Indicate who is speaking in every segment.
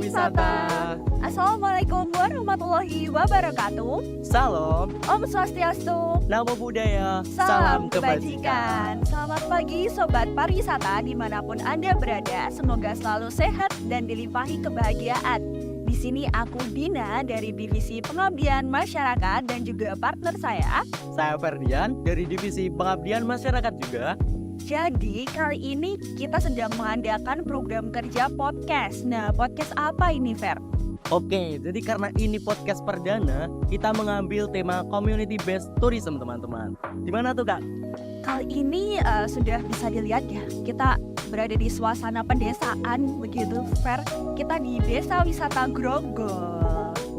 Speaker 1: Pariwisata.
Speaker 2: Assalamualaikum warahmatullahi wabarakatuh.
Speaker 1: Salam,
Speaker 2: Om Swastiastu.
Speaker 1: Namo Buddhaya,
Speaker 2: Salam kebajikan. Selamat pagi Sobat Pariwisata dimanapun Anda berada. Semoga selalu sehat dan dilimpahi kebahagiaan. Di sini aku Dina dari Divisi Pengabdian Masyarakat dan juga partner saya.
Speaker 1: Saya Ferdian dari Divisi Pengabdian Masyarakat juga.
Speaker 2: Jadi kali ini kita sedang mengadakan program kerja podcast. Nah, podcast apa ini, Fer?
Speaker 1: Oke, jadi karena ini podcast perdana, kita mengambil tema community based tourism, teman-teman. Di mana tuh, Kak?
Speaker 2: Kali ini sudah bisa dilihat ya, kita berada di suasana pedesaan begitu, Fer. Kita di Desa Wisata Grogol.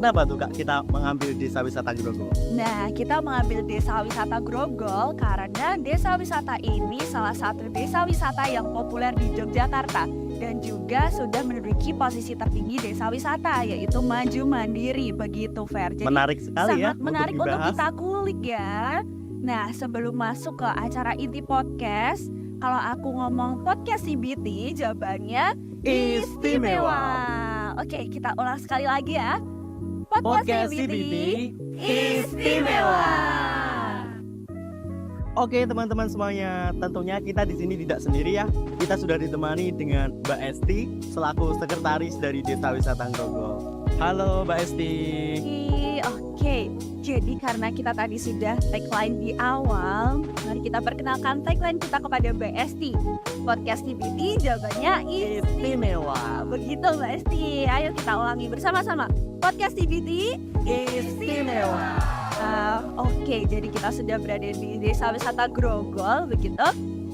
Speaker 1: Kenapa tuh, Kak, kita mengambil Desa Wisata Grogol?
Speaker 2: Nah, kita mengambil Desa Wisata Grogol karena Desa Wisata ini salah satu desa wisata yang populer di Yogyakarta dan juga sudah menduduki posisi tertinggi desa wisata, yaitu maju mandiri begitu, Fer. Jadi
Speaker 1: Menarik sekali ya,
Speaker 2: sangat menarik untuk
Speaker 1: dibahas.
Speaker 2: kita kulik ya. Nah, sebelum masuk ke acara inti podcast, kalau aku ngomong podcast CBT, jawabannya
Speaker 1: Istimewa.
Speaker 2: Oke, kita ulang sekali lagi ya.
Speaker 1: Podcast CBT
Speaker 2: Istimewa.
Speaker 1: Oke, teman-teman semuanya, tentunya kita di sini tidak sendiri ya. Kita sudah ditemani dengan Mbak Esti selaku sekretaris dari Desa Wisata Grogol. Halo Mbak Esti.
Speaker 2: Oke, jadi karena kita tadi sudah tagline di awal, mari kita perkenalkan tagline kita kepada Mbak Esti. Podcast CBT jawabannya istimewa. Begitu Mbak Esti. Ayo kita ulangi bersama-sama. Podcast CBT
Speaker 1: Istimewa.
Speaker 2: Oke, jadi kita sudah berada di Desa Wisata Grogol begitu.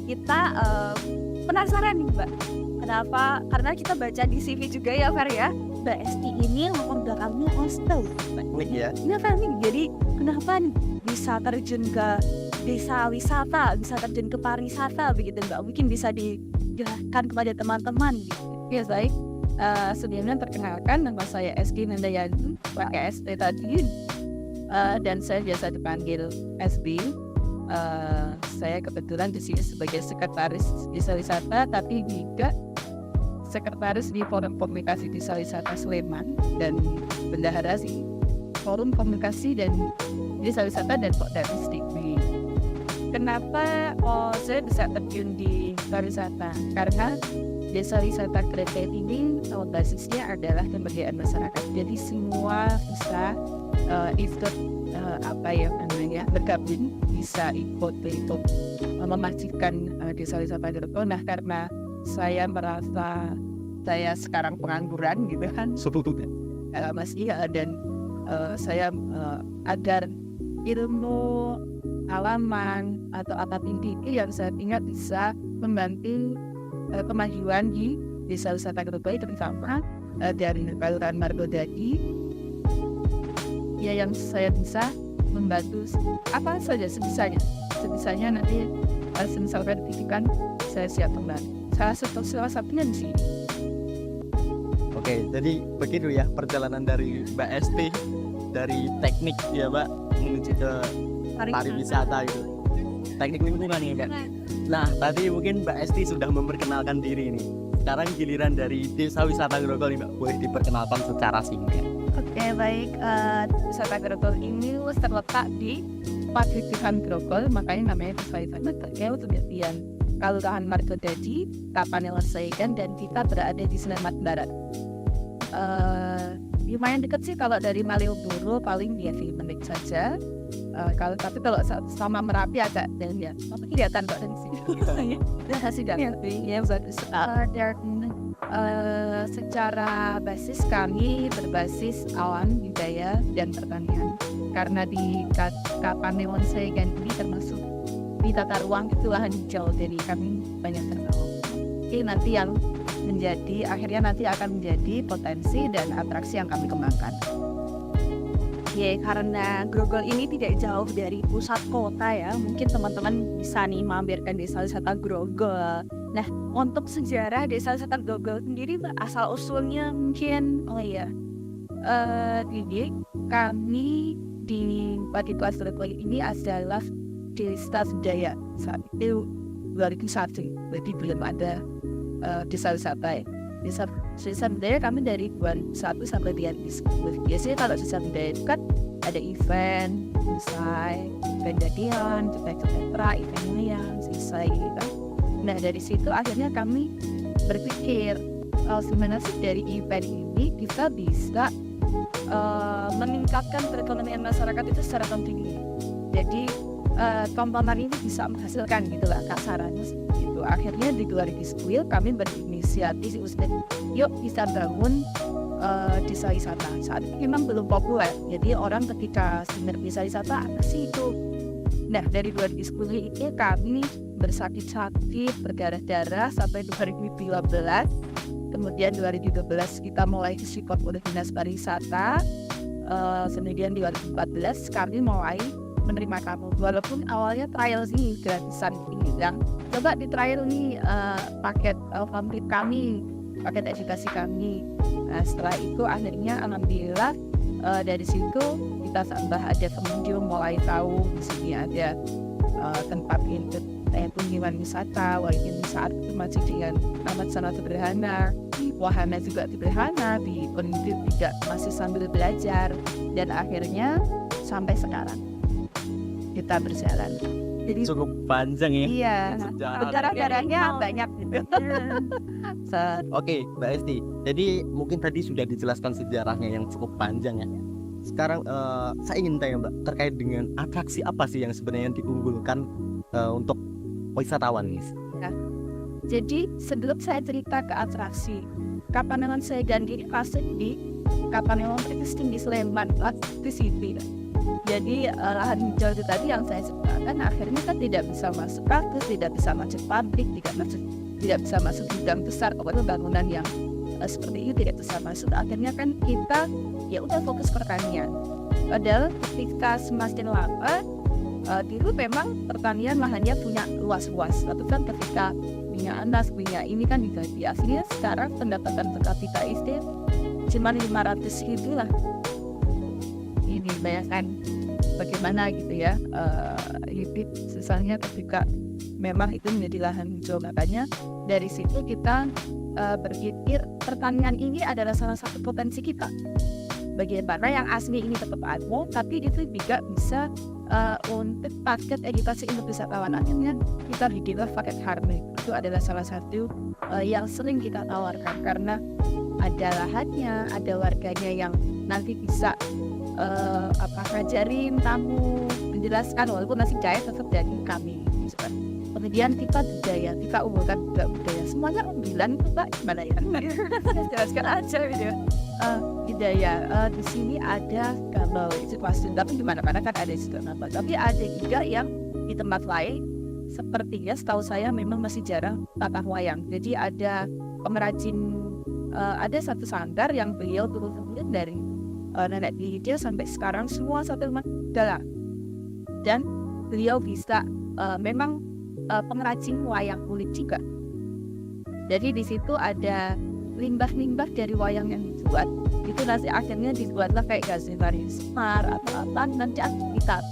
Speaker 2: Kita penasaran nih Mbak. Kenapa? Karena kita baca di CV juga ya Fer ya. Mbak Esti ini latar belakangnya hostel.
Speaker 1: Teknik ya.
Speaker 2: Iya kan nih, jadi kenapa nih bisa terjun ke desa wisata, bisa terjun ke pariwisata begitu Mbak? Mungkin bisa dijelaskan kepada teman-teman gitu.
Speaker 3: Ya baik, sebelumnya perkenalkan nama saya Eski Nandayani, pakai ST tadi, dan saya biasa dipanggil SB. Saya kebetulan di sini sebagai sekretaris desa wisata, tapi juga sekretaris di Forum Komunikasi Desa Wisata Sleman dan bendahara di Forum Komunikasi dan Desa Wisata dan Pokdamistik. Kenapa saya bisa terjun di pariwisata? Karena Desa Wisata Grogol ini basisnya adalah pemberdayaan masyarakat. Jadi semua bisa ikut bergabung, bisa ikut untuk memastikan Desa Wisata Grogol. Nah, karena saya merasa saya sekarang pengangguran gitu kan, masih dan saya agar ilmu alaman atau apapun itu yang saya ingat bisa membantu kemajuan di Desa Wisata Grogol, terutama dari Kelurahan Margodadi. Ya, yang saya bisa membantu apa saja sebisanya nanti semisal sertifikat saya siap membantu. Salah satunya di sini.
Speaker 1: Oke, jadi begitu ya perjalanan dari Mbak Esti dari teknik ya Mbak menuju ke pariwisata itu. Teknik lingkungan ya Kak. Nah, tadi mungkin Mbak Esti sudah memperkenalkan diri nih. Sekarang giliran dari Desa Wisata Grogol nih Mbak, boleh diperkenalkan secara singkat.
Speaker 3: Oke, baik. Wisata Grogol ini terletak di Padepokan Grogol, makanya namanya Desa Wisata Grogol. Kemudian Kelurahan Margodadi, Kapanewon Saikan, dan kita berada di Sleman Barat. Lumayan dekat sih kalau dari Malioboro, paling 2 menit saja. Tapi kalau sama Merapi agak dan ya, kelihatan kok dari sini. Ya, bagus. Dan secara basis kami berbasis alam, budaya, dan pertanian. Karena di Kapanewon Saikan ini termasuk di tata ruang itu lahan hijau, jadi kami banyak tertawa. Ini nanti yang akhirnya akan menjadi potensi dan atraksi yang kami kembangkan.
Speaker 2: Ya, karena Grogol ini tidak jauh dari pusat kota ya, mungkin teman-teman bisa nih mampirkan Desa Wisata Grogol. Nah, untuk sejarah Desa Wisata Grogol sendiri asal usulnya mungkin,
Speaker 3: Jadi kami di Padepokan Grogol ini adalah Desa Sendaya saat itu 2001, jadi belum ada desa wisata ya. Desa budaya kami dari bulan 1 sampai 3 diskusi. Biasanya kalau desa budaya itu kan ada event, selesai, event jadian, cetak-cetak, event layang, selesai gitu kan. Nah dari situ akhirnya kami berpikir, sebenarnya sih dari event ini kita bisa meningkatkan perekonomian masyarakat itu secara kontinu. Jadi tontonan ini bisa menghasilkan gitu lah kasarannya gitu. Akhirnya di 2010 kami berinisiatif yuk kita bangun desa wisata. Saat itu memang belum populer, jadi orang ketika dengar desa wisata apa sih itu. Nah dari 2010 ini kami bersakit-sakit, berdarah-darah sampai 2015. Kemudian 2012 kita mulai support oleh Dinas Pariwisata. Kemudian 2014 kami mulai menerima kamu. Walaupun awalnya trial sih gratisan ini, yang coba di trial nih paket komplit kami, paket edukasi kami. Nah setelah itu akhirnya alhamdulillah dari situ kita tambah ada pengunjung mulai tahu di sini ada tempat kunjungan wisata. Walaupun saat itu masih dengan amat sangat sederhana, wahana juga sederhana, di pendidik tidak masih sambil belajar, dan akhirnya sampai sekarang kita berjalan. Jadi
Speaker 1: Cukup panjang ya.
Speaker 3: iya,
Speaker 1: Sejarah.
Speaker 3: berdarah-darahnya banyak gitu.
Speaker 1: Oke, Mbak Esti. Jadi mungkin tadi sudah dijelaskan sejarahnya yang cukup panjang ya. Sekarang saya ingin tanya Mbak, terkait dengan atraksi apa sih yang sebenarnya diunggulkan untuk wisatawan nih?
Speaker 3: Jadi sebelum saya cerita ke atraksi, Kapanewon saya ganti kasih di Kapanewon existing di Sleman, di City. Jadi lahan hijau itu tadi yang saya sebutkan akhirnya kan tidak bisa masuk kampus, tidak bisa masuk pabrik, tidak bisa masuk gudang besar, bangunan yang seperti itu tidak bisa masuk. Akhirnya kan kita ya udah fokus pertanian. Padahal ketika semakin lama dulu memang pertanian lahannya punya luas-luas. Tapi kan ketika minyak anas, minyak ini kan diganti. Aslinya sekarang pendapatan per kapita itu cuma 500.000 lah. Ini bayangkan bagaimana gitu ya hidup susahnya ketika memang itu menjadi lahan hijau. Makanya dari situ kita berpikir pertanian ini adalah salah satu potensi kita. Bagaimana yang asli ini tetap ada, tapi itu juga bisa untuk paket edukasi untuk wisatawan. Akhirnya kita bikinlah paket harmoni. Itu adalah salah satu yang sering kita tawarkan karena ada lahannya, ada warganya yang nanti bisa ngajarin tamu, menjelaskan walaupun masih jahit tetap dari kami. Kemudian kita budaya, kita umumkan juga budaya. Semuanya ambilan itu Pak, gimana ya? Jelaskan aja gitu. Budaya di sini ada gambar itu pasti, tapi di mana-mana kan ada situ nama. Tapi ada juga yang di tempat lain, sepertinya setahu saya memang masih jarang tatah wayang. Jadi ada pengrajin, ada satu sanggar yang beliau turun-temurun dari nenek dia sampai sekarang semua satu rumah dalam. Dan beliau bisa memang pengrajin wayang kulit juga. Jadi di situ ada limbah-limbah dari wayang yang dibuat. Itu nanti akhirnya dibuatlah kayak gazetari semar atau apa nanti aktivitas.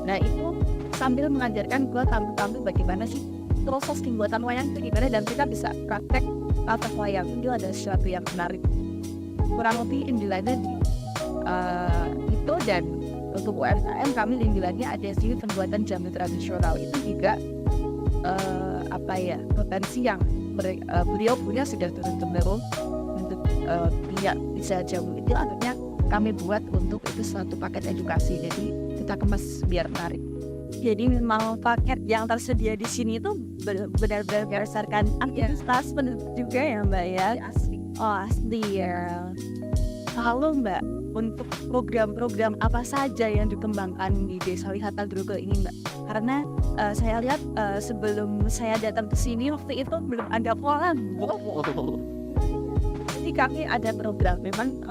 Speaker 3: Nah itu sambil mengajarkan gua tamu-tamu bagaimana sih proses pembuatan wayang itu gimana, dan kita bisa praktek tata wayang. Itu ada sesuatu yang menarik. Kurang lebih intinya itu. Dan untuk UMKM kami intinya ada sih pembuatan jamu tradisional. Itu juga potensi yang beliau punya sudah turun-temurun untuk tidak bisa jamu itu. Akhirnya kami buat untuk itu suatu paket edukasi, jadi kita kemas biar menarik.
Speaker 2: Jadi memang paket yang tersedia di sini itu benar-benar berdasarkan aktivitas penduduk juga ya Mbak ya.
Speaker 3: Asli.
Speaker 2: Oh asli ya. Halo Mbak, untuk program-program apa saja yang dikembangkan di Desa Wisata Grogol ini Mbak? Karena saya lihat sebelum saya datang ke sini waktu itu belum ada kolam. Jadi kami ada program, memang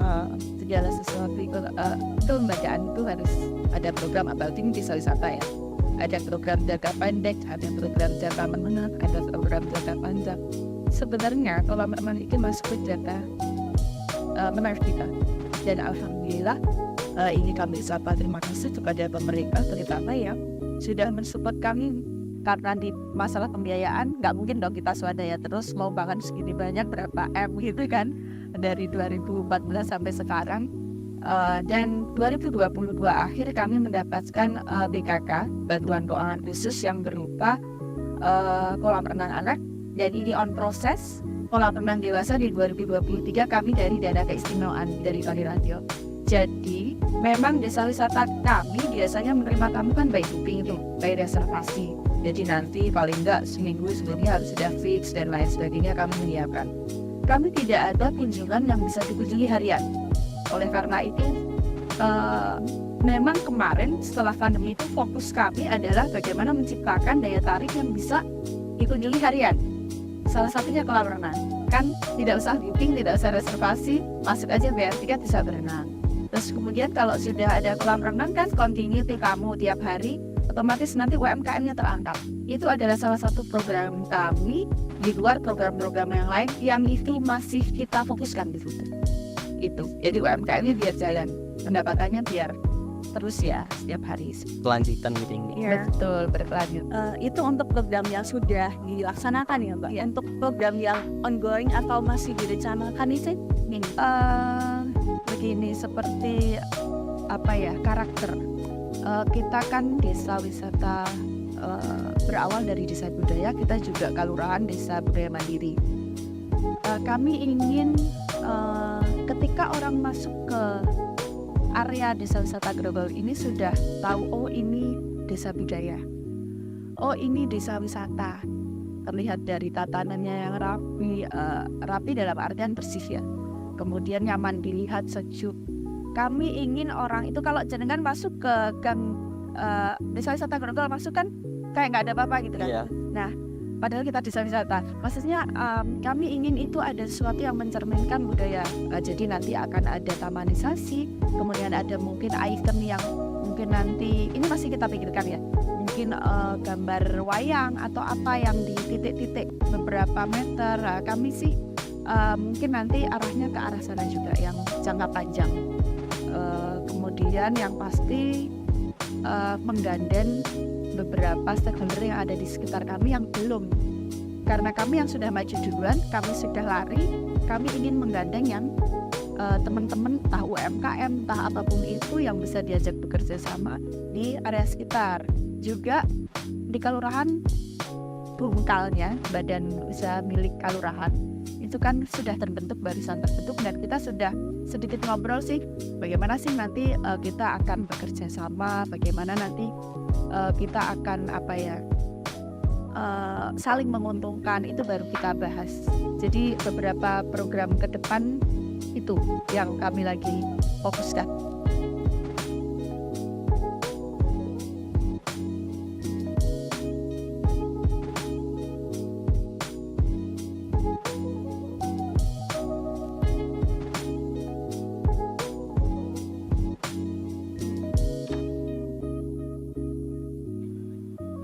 Speaker 2: segala sesuatu itu kelembagaan itu harus ada program, apalagi di Desa Wisata ya. Ada program jangka pendek, ada program jangka menengah, ada program jangka panjang. Sebenarnya kalau memiliki masuk ke jangka menengah kita. Dan alhamdulillah ini kami ucapkan terima kasih kepada pemerintah terutama yang sudah mensupport kami karena di masalah pembiayaan nggak mungkin dong kita swadaya terus mau bangun segini banyak berapa M gitu kan dari 2014 sampai sekarang. Dan 2022 akhir kami mendapatkan BKK, bantuan keuangan khusus yang berupa kolam renang anak, dan ini on proses. Kolam renang dewasa di 2023 kami dari dana keistimewaan dari Bali Radio. Jadi memang desa wisata kami biasanya menerima tamu kan by booking itu, by reservasi. Jadi nanti paling enggak seminggu sebelumnya harus sudah fix dan lain sebagainya kami menyiapkan. Kami tidak ada kunjungan yang bisa dikunjungi harian. Oleh karena itu, memang kemarin setelah pandemi itu fokus kami adalah bagaimana menciptakan daya tarik yang bisa dikunjungi harian. Salah satunya kolam renang. Kan tidak usah booking, tidak usah reservasi, masuk aja bayar tiket bisa berenang. Terus kemudian kalau sudah ada kolam renang kan continuity kamu tiap hari, otomatis nanti UMKM-nya terangkat. Itu adalah salah satu program kami di luar program-program yang lain yang itu masih kita fokuskan di situ. Itu. Jadi UMKM-nya biar jalan, pendapatannya biar terus ya setiap hari.
Speaker 1: Kelanjutan gitu ini.
Speaker 2: Iya.
Speaker 3: Betul, berkelanjut.
Speaker 2: Itu untuk program yang sudah dilaksanakan ya Mbak. Untuk program yang ongoing atau masih direncanakan itu begini seperti apa ya karakter. Kita kan desa wisata berawal dari desa budaya, kita juga kelurahan desa budaya mandiri. Kami ingin ketika orang masuk ke area desa wisata Grogol ini sudah tahu, oh ini desa budaya, oh ini desa wisata, terlihat dari tatanannya yang rapi dalam artian bersih ya, kemudian nyaman dilihat, sejuk. Kami ingin orang itu kalau jenengan masuk ke gang desa wisata Grogol masuk kan kayak nggak ada apa-apa gitu kan.
Speaker 1: Iya.
Speaker 2: Nah padahal kita desa wisata, maksudnya kami ingin itu ada sesuatu yang mencerminkan budaya. Jadi nanti akan ada tamanisasi, kemudian ada mungkin icon yang mungkin nanti ini masih kita pikirkan ya, mungkin gambar wayang atau apa yang di titik-titik beberapa meter. Kami sih mungkin nanti arahnya ke arah sana juga yang jangka panjang. Kemudian yang pasti menggandeng beberapa stakeholder yang ada di sekitar kami yang belum, karena kami yang sudah maju duluan, kami sudah lari, kami ingin menggandeng yang teman-teman entah UMKM entah apapun itu yang bisa diajak bekerja sama di area sekitar. Juga di kelurahan bungkalnya badan usaha milik kelurahan itu kan sudah terbentuk, barisan terbentuk, dan kita sudah sedikit ngobrol sih bagaimana sih nanti kita akan bekerja sama, bagaimana nanti kita akan saling menguntungkan, itu baru kita bahas. Jadi beberapa program ke depan itu yang kami lagi fokuskan.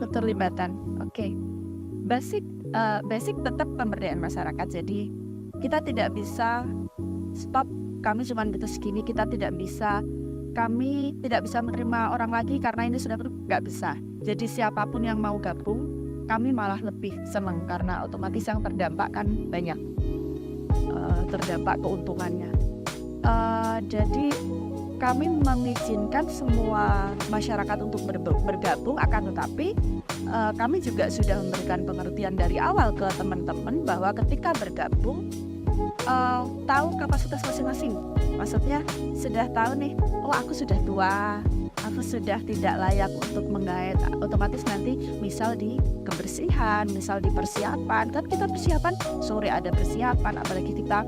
Speaker 2: Keterlibatan, oke. Basic tetap pemberdayaan masyarakat. Jadi kita tidak bisa stop, kami cuma butuh segini, kami tidak bisa menerima orang lagi karena ini sudah nggak bisa. Jadi siapapun yang mau gabung, kami malah lebih senang karena otomatis yang terdampak kan banyak, terdampak keuntungannya. Jadi kami mengizinkan semua masyarakat untuk bergabung, akan tetapi kami juga sudah memberikan pengertian dari awal ke teman-teman bahwa ketika bergabung tahu kapasitas masing-masing. Maksudnya sudah tahu nih, oh aku sudah tua, aku sudah tidak layak untuk menggait. Otomatis nanti misal di kebersihan, misal di persiapan, kan kita persiapan sore ada persiapan, apalagi kita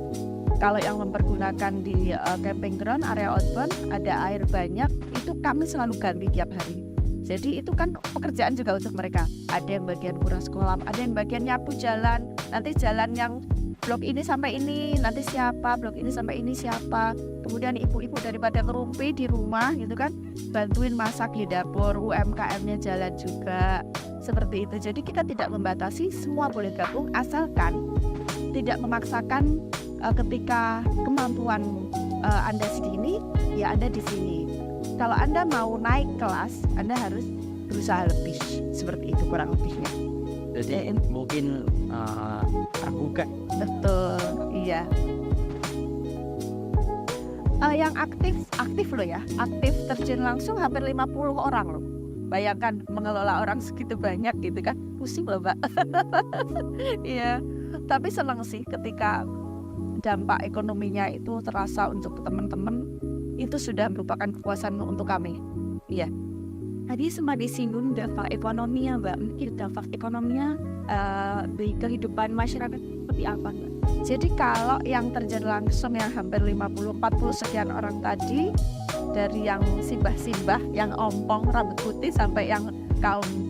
Speaker 2: kalau yang mempergunakan di camping ground, area outbound, ada air banyak, itu kami selalu ganti tiap hari. Jadi itu kan pekerjaan juga untuk mereka. Ada yang bagian kuras kolam, ada yang bagian nyapu jalan. Nanti jalan yang blok ini sampai ini, nanti siapa, blok ini sampai ini siapa. Kemudian ibu-ibu daripada ngerumpi di rumah gitu kan, bantuin masak di dapur, UMKM-nya jalan juga. Seperti itu. Jadi kita tidak membatasi, semua boleh gabung asalkan tidak memaksakan. Ketika kemampuan Anda segini, ya Anda di sini. Kalau Anda mau naik kelas, Anda harus
Speaker 3: berusaha lebih, seperti itu kurang lebihnya.
Speaker 1: Jadi mungkin terbuka.
Speaker 3: Betul, iya. Yang aktif loh ya, aktif terjun langsung hampir 50 orang loh. Bayangkan mengelola orang segitu banyak gitu kan, pusing loh Mbak. Iya, tapi senang sih ketika dampak ekonominya itu terasa untuk teman-teman, itu sudah merupakan kepuasan untuk kami. Iya.
Speaker 2: Tadi sempat disinggung dampak ekonominya Mbak, mungkin dampak ekonominya di kehidupan masyarakat seperti apa Mbak?
Speaker 3: Jadi kalau yang terjun langsung yang hampir 50-40 sekian orang tadi, dari yang simbah-simbah, yang ompong rambut putih sampai yang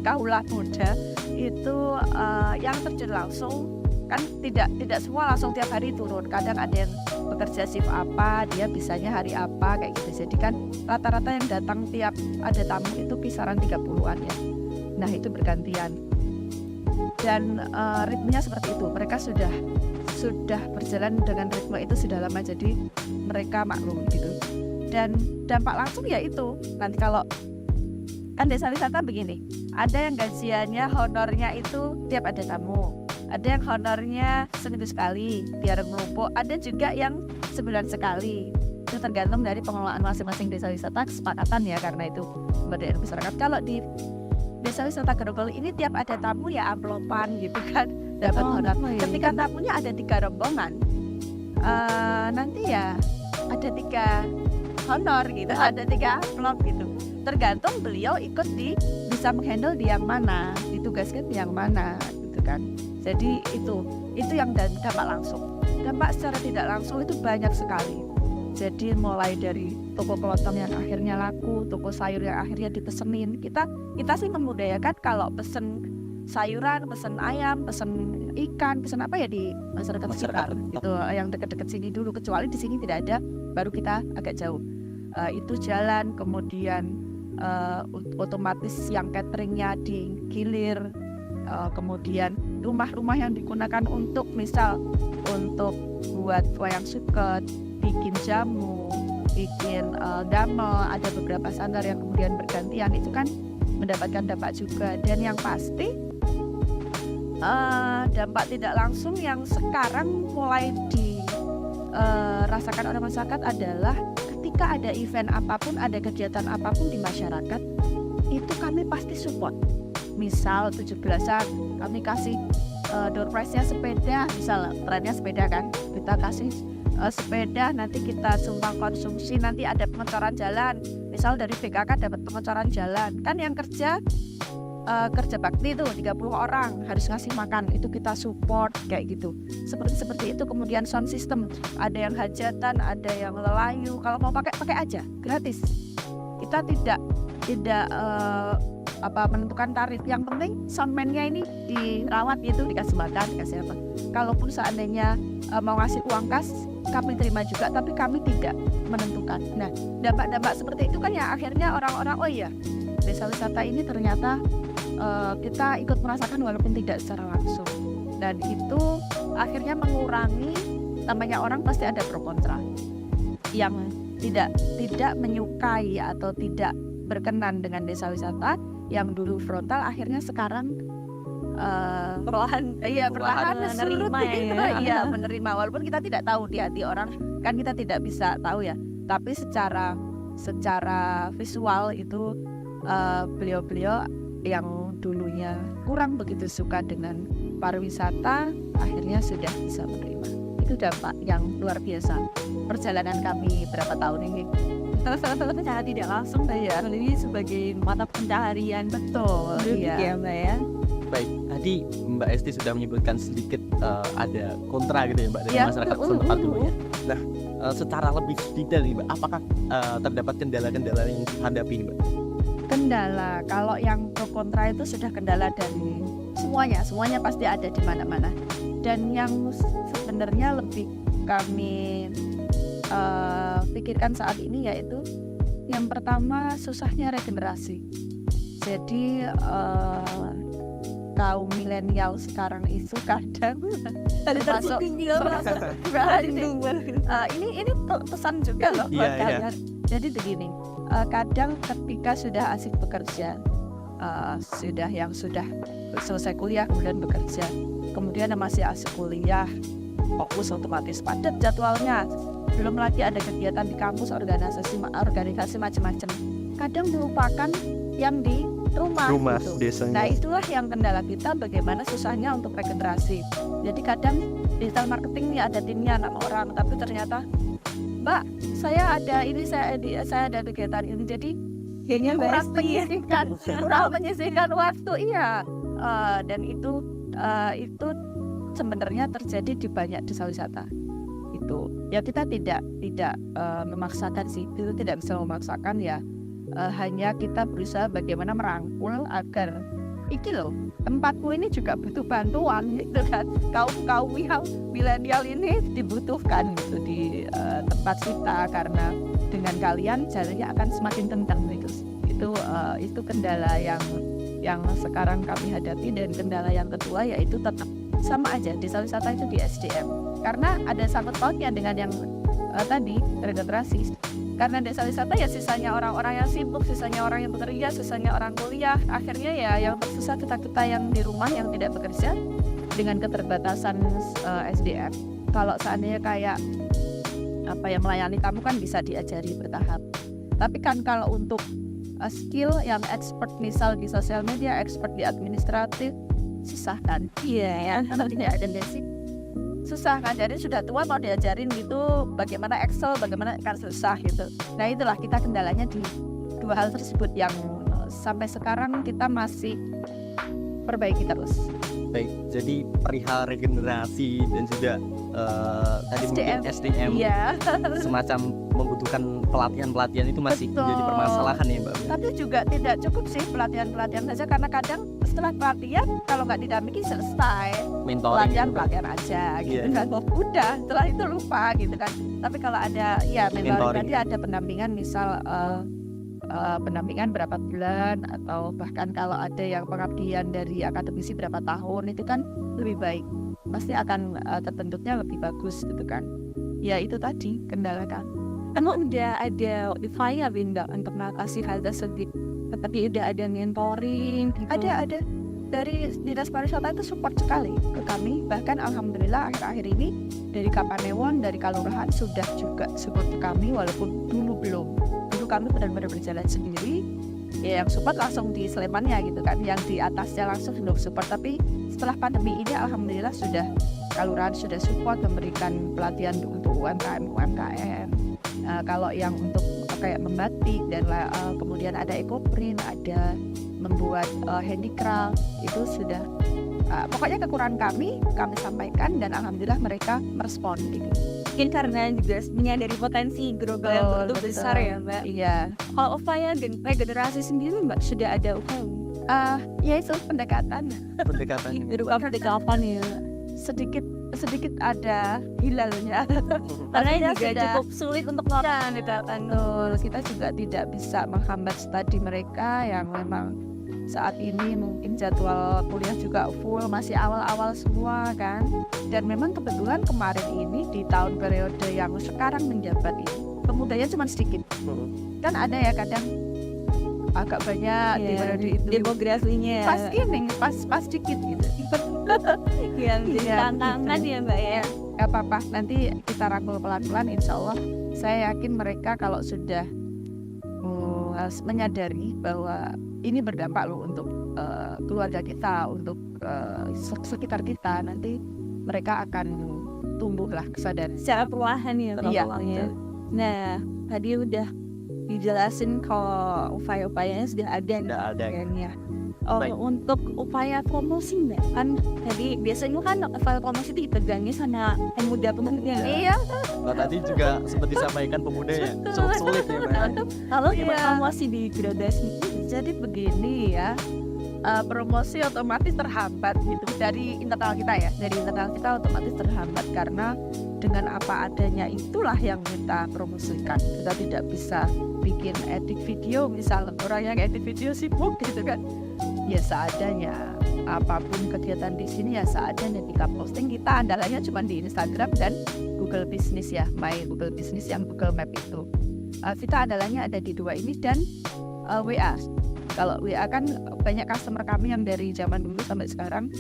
Speaker 3: kaulah muda, itu yang terjun langsung kan tidak semua langsung tiap hari turun. Kadang ada yang bekerja shift apa, dia bisanya hari apa kayak gitu. Jadi kan rata-rata yang datang tiap ada tamu itu kisaran 30-an ya. Nah itu bergantian. Dan ritmenya seperti itu. Mereka sudah berjalan dengan ritme itu sudah lama, jadi mereka maklum gitu. Dan dampak langsung ya itu, nanti kalau kan desa wisata begini, ada yang gajiannya honornya itu tiap ada tamu, ada yang honornya seminggu sekali biar menumpuk, ada juga yang sebulan sekali. Itu tergantung dari pengelolaan masing-masing desa wisata, kesepakatan ya, karena itu pemberdayaan masyarakat. Kalau di desa wisata Grogol ini tiap ada tamu ya amplopan gitu kan, dapat honor. Ketika tamunya ada 3 rombongan, nanti ya ada 3 honor gitu, ada 3 amplop gitu. Tergantung beliau ikut bisa menghandle di yang mana, ditugaskan di yang mana gitu kan. Jadi itu yang dampak langsung. Dampak secara tidak langsung itu banyak sekali. Jadi mulai dari toko kelontong yang akhirnya laku, toko sayur yang akhirnya dipesenin. Kita sih memudayakan kalau pesen sayuran, pesen ayam, pesen ikan, pesen apa ya di masyarakat sekitar gitu, yang dekat-dekat sini dulu. Kecuali di sini tidak ada, baru kita agak jauh. Itu jalan, kemudian otomatis yang cateringnya digilir, kemudian rumah-rumah yang digunakan untuk misal untuk buat wayang suket, bikin jamu, bikin damel, ada beberapa sandal yang kemudian bergantian, itu kan mendapatkan dampak juga. Dan yang pasti dampak tidak langsung yang sekarang mulai dirasakan oleh masyarakat adalah ketika ada event apapun, ada kegiatan apapun di masyarakat, itu kami pasti support. Misal 17-an kami kasih door prize-nya sepeda, misal trennya sepeda kan, kita kasih sepeda, nanti kita sumbang konsumsi, nanti ada pengecoran jalan, misal dari BKK dapat pengecoran jalan, kan yang kerja bakti itu 30 orang harus ngasih makan, itu kita support kayak gitu, seperti itu. Kemudian sound system, ada yang hajatan, ada yang lelayu, kalau mau pakai aja gratis, kita tidak menentukan tarif, yang penting soundman-nya ini dirawat gitu, dikasih makan, dikasih apa. Kalaupun seandainya mau ngasih uang kas, kami terima juga, tapi kami tidak menentukan. Nah, dampak-dampak seperti itu kan yang akhirnya orang-orang, oh iya, desa wisata ini ternyata kita ikut merasakan walaupun tidak secara langsung. Dan itu akhirnya mengurangi, namanya orang pasti ada pro kontra. Yang tidak menyukai atau tidak berkenan dengan desa wisata, yang dulu frontal akhirnya sekarang perlahan
Speaker 2: menerima
Speaker 3: ya, menerima, walaupun kita tidak tahu di hati orang kan, kita tidak bisa tahu ya, tapi secara visual itu beliau-beliau yang dulunya kurang begitu suka dengan pariwisata akhirnya sudah bisa menerima. Itu dampak yang luar biasa perjalanan kami berapa tahun ini.
Speaker 2: Secara tidak langsung ya, ini sebagai mata pencaharian.
Speaker 3: Betul,
Speaker 2: iya ya Mbak ya.
Speaker 1: Baik, tadi Mbak Esti sudah menyebutkan sedikit ada kontra gitu ya Mbak dari
Speaker 3: Ya,
Speaker 1: masyarakat setempat dulu ya. Nah, secara lebih detail nih Mbak, apakah terdapat kendala-kendala yang dihadapi nih Mbak?
Speaker 3: Kendala, kalau yang pro kontra itu sudah kendala dari semuanya pasti ada di mana-mana. Dan yang sebenarnya lebih kami pikirkan saat ini yaitu yang pertama, susahnya regenerasi. Ini pesan juga loh buat kalian. Jadi begini, kadang ketika sudah asik bekerja, yang sudah selesai kuliah kemudian bekerja, kemudian yang masih asik kuliah fokus otomatis padat jadwalnya, belum lagi ada kegiatan di kampus, organisasi macam-macam, kadang melupakan yang di rumah gitu.
Speaker 1: desanya.
Speaker 3: Nah itulah yang kendala kita, bagaimana susahnya untuk regenerasi. Jadi kadang digital marketing nih ada timnya 6 orang, tapi ternyata Mbak saya ada ini, saya ada kegiatan ini, jadi
Speaker 2: Kayaknya
Speaker 3: kurang menyisihkan waktu. Iya. Dan itu sebenarnya terjadi di banyak desa wisata. Itu ya kita tidak memaksakan sih, itu tidak bisa memaksakan ya. Hanya kita berusaha bagaimana merangkul agar iki loh, tempatku ini juga butuh bantuan gitu kan. Kaum milenial ini dibutuhkan gitu di tempat kita, karena dengan kalian jalannya akan semakin tentang gitu. Itu kendala yang sekarang kami hadapi. Dan kendala yang kedua yaitu tetap sama aja, desa wisata itu di SDM, karena ada sangkut pautnya dengan yang tadi regenerasi. Karena desa wisata ya sisanya orang-orang yang sibuk, sisanya orang yang bekerja, sisanya orang kuliah. Akhirnya ya yang tersisa kita yang di rumah yang tidak bekerja dengan keterbatasan SDM. Kalau seandainya kayak melayani tamu kan bisa diajari bertahap. Tapi kan kalau untuk skill yang expert misal di sosial media, expert di administratif, susah kan?
Speaker 2: Iya ya,
Speaker 3: Kalau tidak ada basic susah kan. Jadi sudah tua mau diajarin gitu bagaimana Excel, bagaimana kan susah gitu. Nah itulah kita kendalanya di dua hal tersebut yang sampai sekarang kita masih perbaiki terus.
Speaker 1: Baik, jadi perihal regenerasi dan juga tadi mungkin SDM
Speaker 3: Iya.
Speaker 1: semacam membutuhkan pelatihan itu masih
Speaker 3: Betul.
Speaker 1: jadi permasalahan ya Mbak.
Speaker 3: Tapi juga tidak cukup sih pelatihan saja, karena kadang setelah pelatihan kalau nggak didampingi selesai.
Speaker 1: Mentoring gitu, Mbak.
Speaker 3: Pelatihan aja gitu
Speaker 1: Iya.
Speaker 3: kan. Udah setelah itu lupa gitu kan. Tapi kalau ada ya mentoring
Speaker 1: Mentoring.
Speaker 3: tadi, ada pendampingan misal pendampingan berapa bulan, atau bahkan kalau ada yang pengabdian dari akademisi berapa tahun, itu kan lebih baik, pasti akan terbentuknya lebih bagus gitu kan. Ya itu tadi kendala kan.
Speaker 2: Emang udah ada upaya Binda untuk mengatasi hal tersebut? Tapi udah ada mentoring gitu.
Speaker 3: Ada dari dinas pariwisata itu support sekali ke kami. Bahkan alhamdulillah akhir-akhir ini dari Kapanewon, dari Kalurahan sudah juga support ke kami, walaupun dulu belum. Dulu kami benar-benar berjalan sendiri. Ya yang support langsung di Slemannya gitu kan, yang di atasnya langsung belum support. Tapi setelah pandemi ini alhamdulillah sudah Kalurahan sudah support, memberikan pelatihan untuk UMKM. Kalau yang untuk kayak membatik dan kemudian ada ekoprint, ada membuat handicraft, itu sudah pokoknya kekurangan kami sampaikan, dan alhamdulillah mereka merespon gitu.
Speaker 2: Mungkin karena juga menyadari potensi global yang begitu
Speaker 3: Betul.
Speaker 2: besar ya Mbak.
Speaker 3: Iya.
Speaker 2: Kalau upaya regenerasi sendiri Mbak sudah ada upaya?
Speaker 3: Ya itu pendekatan
Speaker 2: Berupa pendekatan ya.
Speaker 3: sedikit ada hilalnya.
Speaker 2: Karena
Speaker 3: Tapi
Speaker 2: juga
Speaker 3: sudah-
Speaker 2: cukup sulit untuk melakukan pendekatan.
Speaker 3: Betul, kita juga tidak bisa menghambat studi mereka yang memang saat ini mungkin jadwal kuliah juga full, masih awal-awal semua kan. Dan memang kebetulan kemarin ini di tahun periode yang sekarang menjabat ini pemudanya cuma sedikit. Kan ada ya kadang agak banyak di periode itu.
Speaker 2: demografinya
Speaker 3: Pas dikit gitu.
Speaker 2: yang jadi
Speaker 3: Iya,
Speaker 2: tantangan
Speaker 3: gitu.
Speaker 2: ya Mbak ya.
Speaker 3: Gak apa-apa, nanti kita rangkul pelan-pelan, insya Allah. Saya yakin mereka kalau sudah menyadari bahwa ini berdampak loh untuk keluarga kita, untuk sekitar kita, nanti mereka akan tumbuhlah kesadaran.
Speaker 2: Secara perlahan ya Mbak,
Speaker 3: Iya,
Speaker 2: awalnya.
Speaker 3: betul.
Speaker 2: Nah tadi udah dijelasin kalau upaya-upayanya sudah ada nih.
Speaker 1: Sudah ada.
Speaker 2: Ya.
Speaker 1: Baik.
Speaker 2: Untuk upaya promosi Mbak, kan tadi biasanya kan upaya promosi itu dipegangnya sama pemuda-pemuda.
Speaker 3: Iya,
Speaker 1: Nah tadi juga sempat disampaikan pemuda ya cukup sulit ya Mbak.
Speaker 2: Kalau
Speaker 3: Iya.
Speaker 2: promosi di gradasi
Speaker 3: jadi begini ya, promosi otomatis terhambat gitu dari internal kita ya, dari internal kita otomatis terhambat karena dengan apa adanya itulah yang kita promosikan. Kita tidak bisa bikin edit video, misalnya orang yang edit video sibuk gitu kan, ya seadanya. Apapun kegiatan di sini ya seadanya, kita posting, kita andalannya cuma di Instagram dan Google Business ya, My Google Business yang Google Map itu. Kita andalannya ada di dua ini dan WA. Kalau WA kan banyak customer kami yang dari zaman dulu sampai sekarang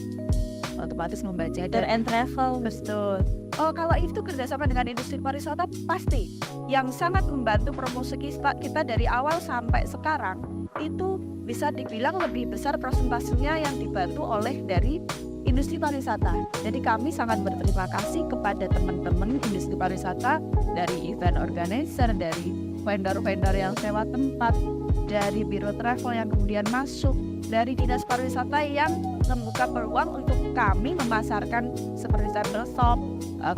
Speaker 3: otomatis membaca
Speaker 2: Tour and travel.
Speaker 3: betul. Oh, kalau itu kerjasama dengan industri pariwisata pasti yang sangat membantu promosi kita dari awal sampai sekarang itu bisa dibilang lebih besar persentasenya yang dibantu oleh dari industri pariwisata. Jadi kami sangat berterima kasih kepada teman-teman industri pariwisata, dari event organizer, dari vendor-vendor yang sewa tempat, dari biro travel yang kemudian masuk, dari dinas pariwisata yang membuka peluang untuk kami memasarkan seperti sambil shop,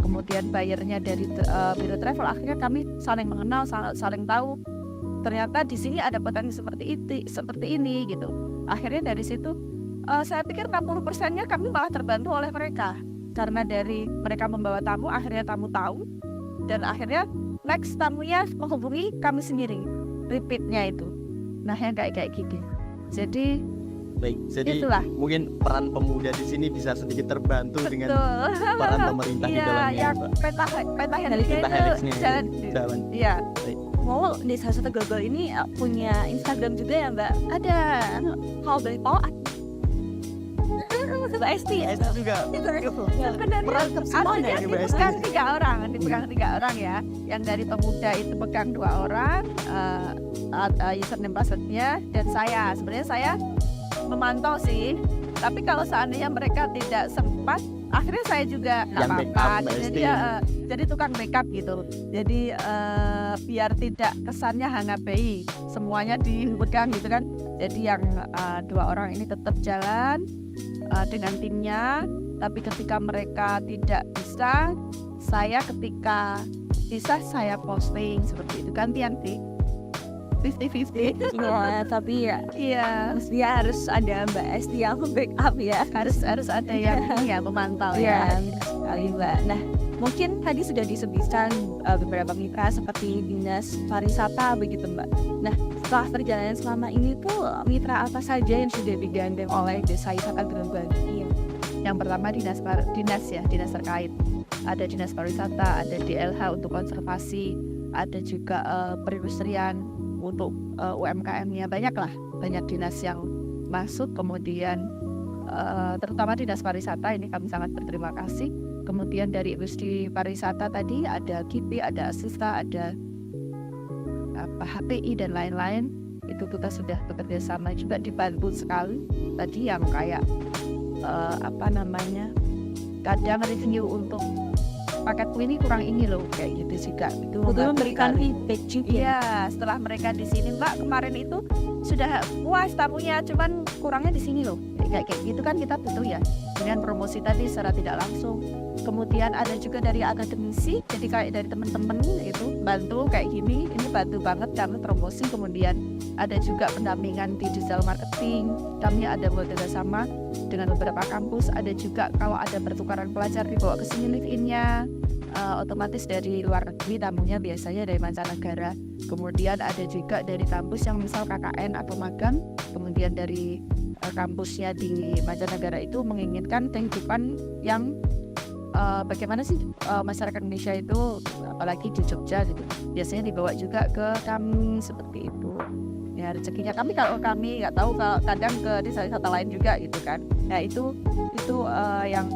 Speaker 3: kemudian bayarnya dari biro travel. Akhirnya kami saling mengenal, saling tahu ternyata di sini ada potensi seperti ini gitu. Akhirnya dari situ saya pikir 60%-nya kami malah terbantu oleh mereka, karena dari mereka membawa tamu, akhirnya tamu tahu, dan akhirnya next tamunya menghubungi kami sendiri, repeatnya itu. Nah, yang kayak gitu. Jadi
Speaker 1: Baik, jadi
Speaker 3: itulah.
Speaker 1: mungkin peran pemuda di sini bisa sedikit terbantu dengan
Speaker 3: Betul.
Speaker 1: peran pemerintah di
Speaker 3: Iya,
Speaker 1: dalamnya,
Speaker 3: yang
Speaker 1: Mbak.
Speaker 3: peta
Speaker 1: Peta
Speaker 3: helixnya
Speaker 1: helixnya
Speaker 3: itu
Speaker 1: jalan.
Speaker 3: Iya,
Speaker 2: Mau Desa Wisata Grogol ini punya Instagram juga ya Mbak?
Speaker 3: ada.
Speaker 2: Kalau boleh tahu Mbak Esti ya?
Speaker 1: Itu juga
Speaker 3: Sebenarnya
Speaker 1: merangkap semuanya
Speaker 3: artinya
Speaker 1: ini, Mbak Esti.
Speaker 3: dipegang 3 orang, tiga orang ya. Yang dari pemuda itu pegang 2 orang, username passwordnya, dan saya. Sebenarnya saya memantau sih, tapi kalau seandainya mereka tidak sempat, akhirnya saya juga nggak
Speaker 1: Yang
Speaker 3: apa-apa.
Speaker 1: backup, Mbak
Speaker 3: Jadi
Speaker 1: Esti.
Speaker 3: jadi tukang backup gitu. Jadi biar tidak kesannya hangabai, semuanya dipegang gitu kan. Jadi yang 2 orang ini tetap jalan dengan timnya, tapi ketika mereka tidak bisa, ketika bisa saya posting seperti itu, gantian sih, 50-50.
Speaker 2: Iya, tapi ya
Speaker 3: Iya,
Speaker 2: dia harus ada Mbak Esti yang backup ya.
Speaker 3: harus ada yang ya memantau ya.
Speaker 2: Iya, sekali Mbak. Nah, mungkin tadi sudah disebutkan beberapa mitra seperti dinas pariwisata begitu Mbak. Nah, setelah perjalanan selama ini tuh mitra apa saja yang sudah digandeng oleh Desa Wisata Grogol? Iya.
Speaker 3: Yang pertama dinas terkait. Ada dinas pariwisata, ada DLH untuk konservasi, ada juga perindustrian untuk UMKM-nya, banyak dinas yang masuk. Kemudian terutama dinas pariwisata ini kami sangat berterima kasih. Kemudian dari industri pariwisata tadi ada KIPI, ada Asista, ada HPI dan lain-lain. Itu kita sudah bekerja sama juga, dibantu sekali. Tadi yang kayak kadang review untuk paketku ini kurang ini loh, kayak gitu juga. Itu
Speaker 2: Untuk
Speaker 3: membantu
Speaker 2: memberikan
Speaker 3: sekali.
Speaker 2: feedback juga.
Speaker 3: Iya, setelah mereka di sini, Mbak, kemarin itu sudah puas tamunya, cuman kurangnya di sini loh. Kayak gitu kan kita butuh ya, dengan promosi tadi secara tidak langsung. Kemudian ada juga dari akademisi, jadi kayak dari teman-teman itu bantu kayak gini, ini bantu banget kami promosi. Kemudian ada juga pendampingan di digital marketing, kami ada bekerja sama dengan beberapa kampus. Ada juga kalau ada pertukaran pelajar dibawa ke sini live-in-nya, otomatis dari luar negeri tamunya biasanya dari mancanegara. Kemudian ada juga dari kampus yang misal KKN atau magang, kemudian dari kampusnya di mancanegara itu menginginkan kehidupan yang bagaimana sih masyarakat Indonesia itu, apalagi di Jogja gitu, biasanya dibawa juga ke kami seperti itu. Ya rezekinya kalau kami nggak tahu, kalau kadang ke desa wisata lain juga gitu kan. Nah itu yang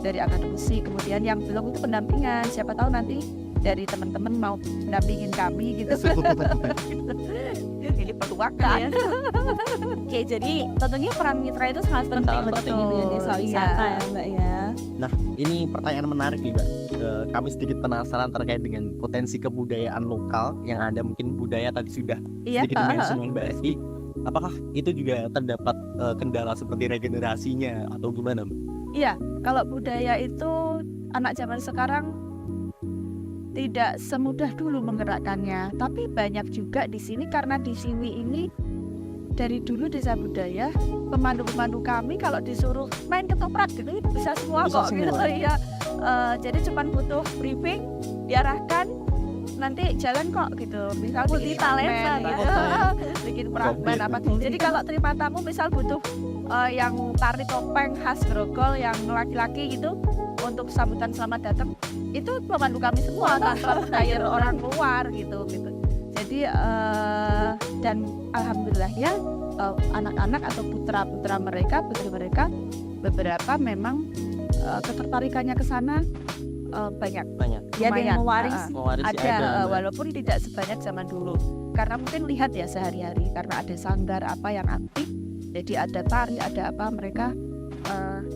Speaker 3: dari akademisi. Kemudian yang belum itu pendampingan, siapa tahu nanti dari teman-teman mau mendampingin kami gitu. Jadi peluang kan.
Speaker 2: Oke, jadi tentunya peran mitra itu sangat penting
Speaker 1: Sangat
Speaker 2: untuk
Speaker 1: penting.
Speaker 2: di desa wisata
Speaker 3: Iya.
Speaker 2: ya Mbak ya.
Speaker 1: Nah, ini pertanyaan menarik nih, Mbak. Kami sedikit penasaran terkait dengan potensi kebudayaan lokal yang ada. Mungkin budaya tadi sudah
Speaker 3: Iya,
Speaker 1: sedikit dimention oleh Mbak Esti. Apakah itu juga terdapat kendala seperti regenerasinya atau gimana, Mbak?
Speaker 3: Iya, kalau budaya itu anak zaman sekarang tidak semudah dulu menggerakkannya, tapi banyak juga di sini karena di sini ini dari dulu desa budaya, pemandu-pemandu kami kalau disuruh main ketoprak gitu bisa semua
Speaker 1: Bisa
Speaker 3: kok
Speaker 1: semua.
Speaker 3: gitu ya. Jadi cuma butuh briefing, diarahkan, nanti jalan kok gitu. Misal
Speaker 2: Multi
Speaker 3: bikin
Speaker 2: talenta
Speaker 3: fragmen,
Speaker 2: gitu.
Speaker 3: bikin fragmen apa.
Speaker 1: Komplit.
Speaker 3: Jadi kalau terima tamu misal butuh yang tari topeng khas Grogol yang laki-laki gitu untuk sambutan selamat datang, itu pemandu kami semua tanpa hire orang luar gitu. Jadi dan alhamdulillah ya
Speaker 2: anak-anak atau putra-putra mereka, putri mereka, beberapa memang ketertarikannya ke sana banyak. Ya, ada yang mewarisi, ada walaupun tidak sebanyak zaman dulu. Karena mungkin lihat ya sehari-hari, karena ada sanggar apa yang aktif, jadi ada tari, ada apa, mereka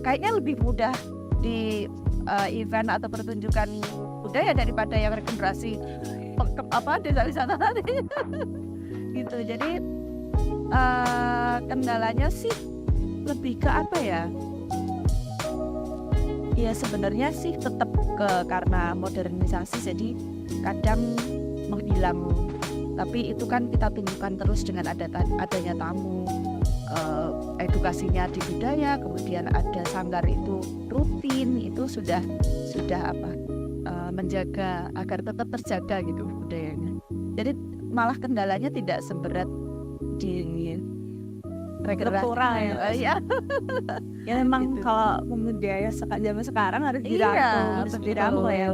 Speaker 2: kayaknya lebih mudah di event atau pertunjukan budaya daripada yang regenerasi desa wisata tadi. Gitu. Jadi kendalanya sih lebih ke apa ya? Ya sebenarnya sih tetap karena modernisasi, jadi kadang menghilang. Tapi itu kan kita tumbuhkan terus dengan adanya tamu, edukasinya di budaya, kemudian ada sanggar itu rutin, itu sudah menjaga agar tetap terjaga gitu budayanya. Jadi malah kendalanya tidak seberat di
Speaker 3: rekreasi
Speaker 2: ya. Ya memang gitu. Kalau budaya zaman sekarang harus dirangkul ya.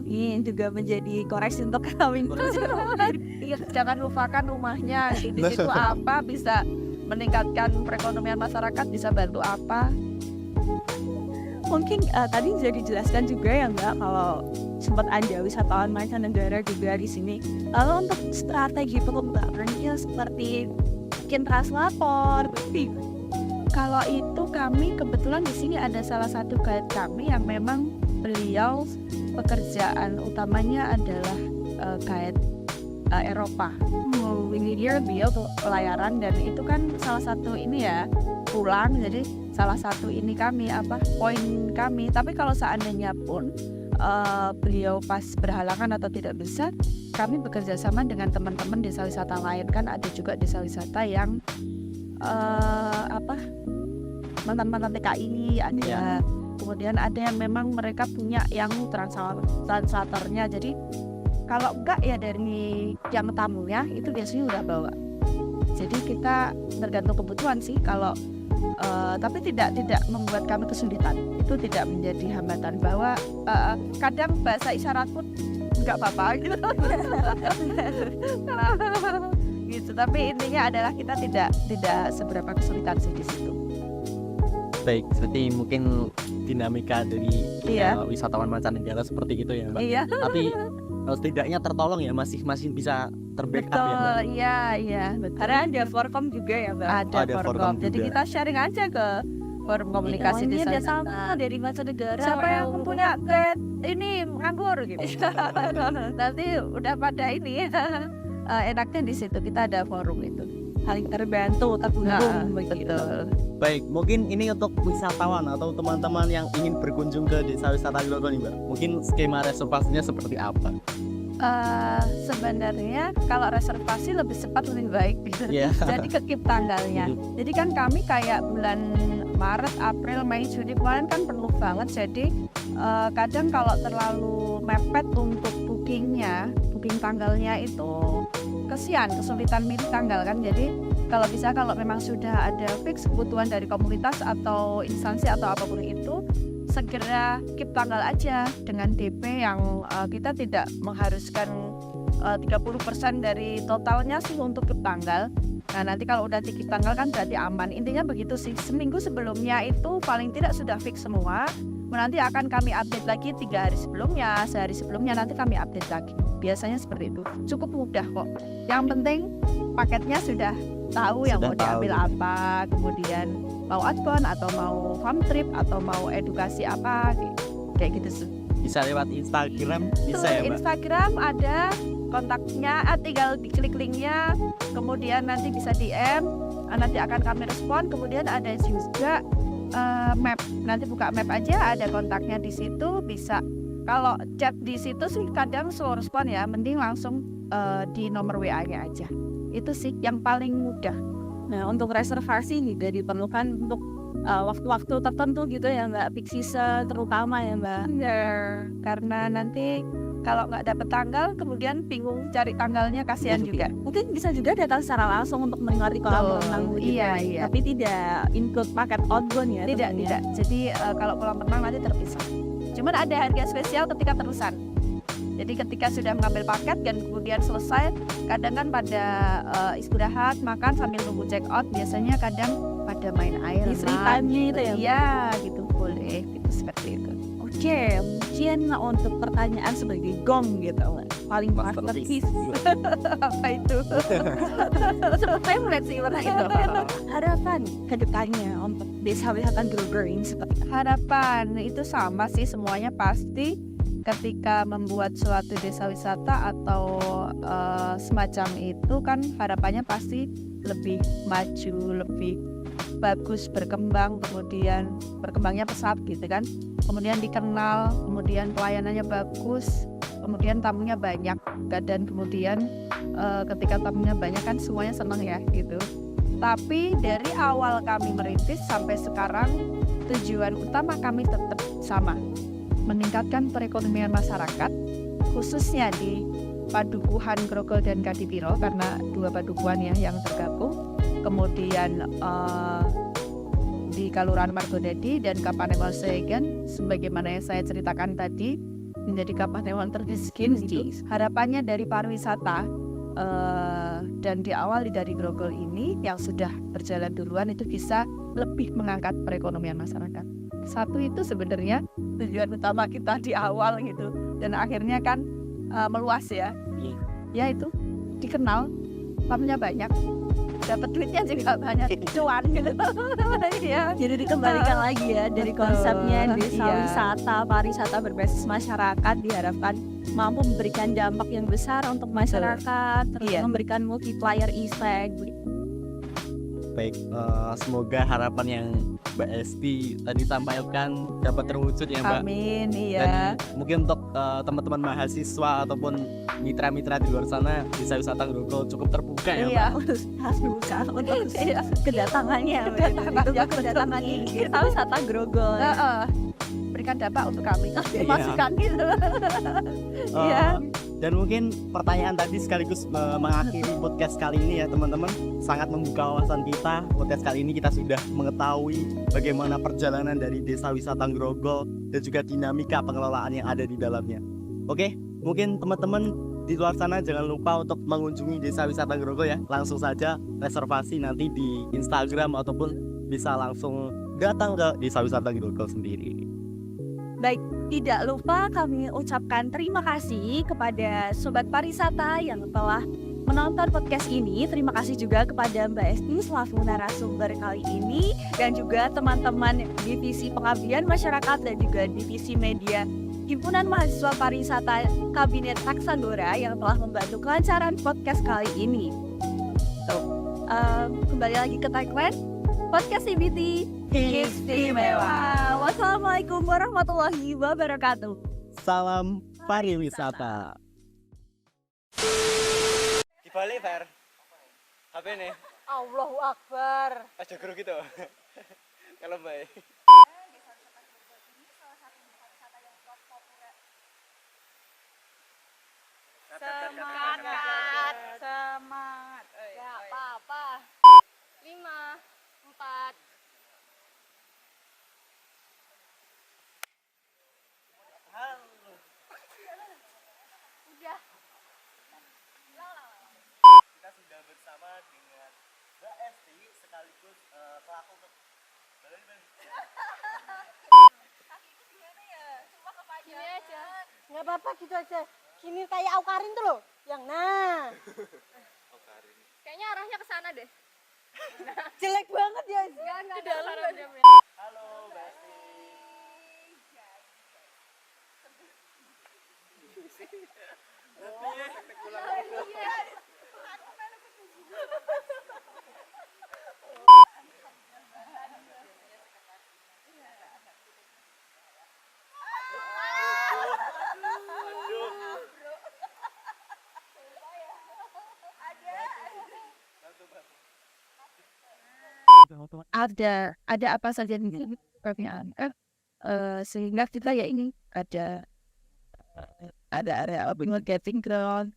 Speaker 2: Ini juga menjadi koreksi untuk kami.
Speaker 3: Jangan lupakan rumahnya di situ apa bisa meningkatkan perekonomian masyarakat, bisa bantu apa.
Speaker 2: Mungkin tadi sudah dijelaskan juga ya Mbak, kalau sempat ada wisatawan mancanegara juga di sini. Lalu untuk strategi pengembangannya seperti bikin translator, kalau itu kami kebetulan di sini ada salah satu guide kami yang memang beliau pekerjaan utamanya adalah guide Eropa. Ini dia beliau pelayaran, dan itu kan salah satu ini ya pulang, jadi salah satu ini kami poin kami. Tapi kalau seandainya pun beliau pas berhalangan atau tidak bisa, kami bekerja sama dengan teman-teman desa wisata lain. Kan ada juga desa wisata yang mantan-mantan TKI ada. Kemudian ada yang memang mereka punya yang translatornya. Jadi kalau enggak ya dari yang tamunya itu biasanya udah bawa. Jadi kita tergantung kebutuhan sih. Kalau tapi tidak membuat kami kesulitan. Itu tidak menjadi hambatan, bahwa kadang bahasa isyarat pun nggak apa-apa gitu. Gitu. Tapi intinya adalah kita tidak seberapa kesulitan sih di situ.
Speaker 1: Baik, seperti mungkin dinamika dari wisatawan mancanegara seperti itu ya Mbak.
Speaker 2: Iya.
Speaker 1: Tapi setidaknya tertolong ya, masih bisa terbackup ya Mbak.
Speaker 2: Iya, betul. Karena ada forum juga ya Mbak.
Speaker 1: Ada forum.
Speaker 2: Jadi kita sharing aja ke forum komunikasi
Speaker 3: ini
Speaker 2: desa
Speaker 3: sama dari mancanegara.
Speaker 2: Siapa yang punya guide ini nganggur gitu. Nanti udah pada ini enaknya di situ kita ada forum itu. Saling terbantu, terhubung begitu.
Speaker 1: Baik, mungkin ini untuk wisatawan atau teman-teman yang ingin berkunjung ke desa wisata Grogol nih Mbak. Mungkin skema reservasinya seperti apa?
Speaker 2: Sebenarnya kalau reservasi lebih cepat lebih baik gitu. Jadi kekip tanggalnya. Jadi kan kami kayak bulan Maret, April, Mei, Juni kemarin kan penuh banget. Jadi kadang kalau terlalu mepet untuk booking tanggalnya itu kesulitan milih tanggal kan. Jadi kalau memang sudah ada fix kebutuhan dari komunitas atau instansi atau apapun itu, segera keep tanggal aja dengan DP yang kita tidak mengharuskan 30% dari totalnya sih untuk keep tanggal. Nah nanti kalau udah keep tanggal kan berarti aman. Intinya begitu sih, seminggu sebelumnya itu paling tidak sudah fix semua. Nanti akan kami update lagi 3 hari sebelumnya, sehari sebelumnya nanti kami update lagi. Biasanya seperti itu, cukup mudah kok. Yang penting paketnya sudah tahu yang mau diambil apa, kemudian mau outbound atau mau farm trip atau mau edukasi apa, kayak gitu sih.
Speaker 1: Bisa lewat Instagram, bisa ya Mbak?
Speaker 2: Instagram ada kontaknya, tinggal diklik linknya, kemudian nanti bisa DM, nanti akan kami respon. Kemudian ada juga map, nanti buka map aja, ada kontaknya di situ, bisa. Kalau chat di situ sih kadang slow respon ya, mending langsung di nomor WA-nya aja. Itu sih yang paling mudah. Nah untuk reservasi juga diperlukan untuk waktu-waktu tertentu gitu ya Mbak, peak season terutama ya Mbak. Karena nanti kalau nggak dapet tanggal kemudian bingung cari tanggalnya, kasihan juga. Mungkin bisa juga datang secara langsung untuk menikmati kolam renang. Iya. Tapi tidak include paket outbound ya. Tidak. Jadi kalau kolam renang nanti terpisah. Cuman ada harga spesial ketika terusan. Jadi ketika sudah mengambil paket dan kemudian selesai, kadang kan pada istirahat, makan sambil nunggu check out, biasanya kadang pada main air.
Speaker 3: Free time-nya itu ya?
Speaker 2: Iya, gitu boleh, gitu seperti itu.
Speaker 3: Oke, mungkin untuk pertanyaan sebagai gong gitu, paling masterpiece.
Speaker 2: Apa itu?
Speaker 3: Saya melihat sih itu. Harapan ke depannya untuk desa wisata Grogol ini seperti
Speaker 2: Harapan itu sama sih semuanya pasti ketika membuat suatu desa wisata atau semacam itu kan harapannya pasti lebih maju, lebih bagus, berkembang, kemudian berkembangnya pesat gitu kan, kemudian dikenal, kemudian pelayanannya bagus, kemudian tamunya banyak, dan kemudian ketika tamunya banyak kan semuanya senang ya gitu. Tapi dari awal kami merintis sampai sekarang tujuan utama kami tetap sama, meningkatkan perekonomian masyarakat, khususnya di Padukuhan Grogol dan Kadipiro karena dua padukuhan ya yang tergabung. Kemudian di Kelurahan Margodadi dan Kapanewon Segen, sebagaimana yang saya ceritakan tadi, menjadi Kapanewon termiskin gitu. Harapannya dari pariwisata dan diawali dari Grogol ini yang sudah berjalan duluan itu bisa lebih mengangkat perekonomian masyarakat. Satu itu sebenarnya tujuan utama kita di awal gitu, dan akhirnya kan meluas ya. Ya itu dikenal, tamunya banyak, dapat duitnya juga banyak, cuan gitu. Ya.
Speaker 3: Jadi dikembalikan lagi ya dari
Speaker 2: Betul,
Speaker 3: konsepnya desa
Speaker 2: iya.
Speaker 3: wisata, pariwisata berbasis masyarakat diharapkan mampu memberikan dampak yang besar untuk masyarakat, terus
Speaker 2: Iya.
Speaker 3: memberikan multiplier effect.
Speaker 1: Baik, semoga harapan yang Mbak Esti tadi sampaikan dapat terwujud ya Mbak.
Speaker 2: Amin,
Speaker 1: Dan
Speaker 2: iya.
Speaker 1: mungkin untuk teman-teman mahasiswa ataupun mitra-mitra di luar sana, desa wisata Grogol cukup terbuka ya Mbak.
Speaker 2: Iya.
Speaker 3: Harus dibuka untuk
Speaker 2: Iya.
Speaker 3: kedatangannya,
Speaker 2: Kedatangannya gitu.
Speaker 3: desa wisata Grogol.
Speaker 2: Berikan dampak untuk kami,
Speaker 1: Iya.
Speaker 2: masukan gitu.
Speaker 1: Eh,
Speaker 2: Iya.
Speaker 1: Dan mungkin pertanyaan tadi sekaligus mengakhiri podcast kali ini ya teman-teman. Sangat membuka wawasan kita. Podcast kali ini kita sudah mengetahui bagaimana perjalanan dari desa wisata Grogol dan juga dinamika pengelolaan yang ada di dalamnya. Oke, mungkin teman-teman di luar sana jangan lupa untuk mengunjungi desa wisata Grogol ya. Langsung saja reservasi nanti di Instagram ataupun bisa langsung datang ke desa wisata Grogol sendiri.
Speaker 3: Baik, tidak lupa kami ucapkan terima kasih kepada Sobat Pariwisata yang telah menonton podcast ini. Terima kasih juga kepada Mbak Esti selaku narasumber kali ini, dan juga teman-teman Divisi Pengabdian Masyarakat dan juga Divisi Media Himpunan Mahasiswa Pariwisata Kabinet Taksandora yang telah membantu kelancaran podcast kali ini. Kembali lagi ke tagline Podcast CBT Istimewa. Wassalamualaikum warahmatullahi wabarakatuh.
Speaker 1: Salam pariwisata. Dibalik Fer. HP nih.
Speaker 2: Allahu Akbar.
Speaker 1: Aja guru gitu. Kalau baik.
Speaker 2: Semangat.
Speaker 4: Ya apa-apa. 5, 4. Udah.
Speaker 1: Kita sudah bersama dengan Mbak Esti sekaligus pelaku
Speaker 4: Gini aja. Nggak apa-apa gitu aja. Gini kayak Aukarin tuh loh. Yang nah.
Speaker 5: Kayaknya arahnya ke sana deh.
Speaker 4: Jelek banget ya.
Speaker 5: Ke dalam nggak?
Speaker 1: Halo Mbak Esti.
Speaker 2: Ada apa saja nih pertanyaan sehingga kita ya ini ada area open marketing ground,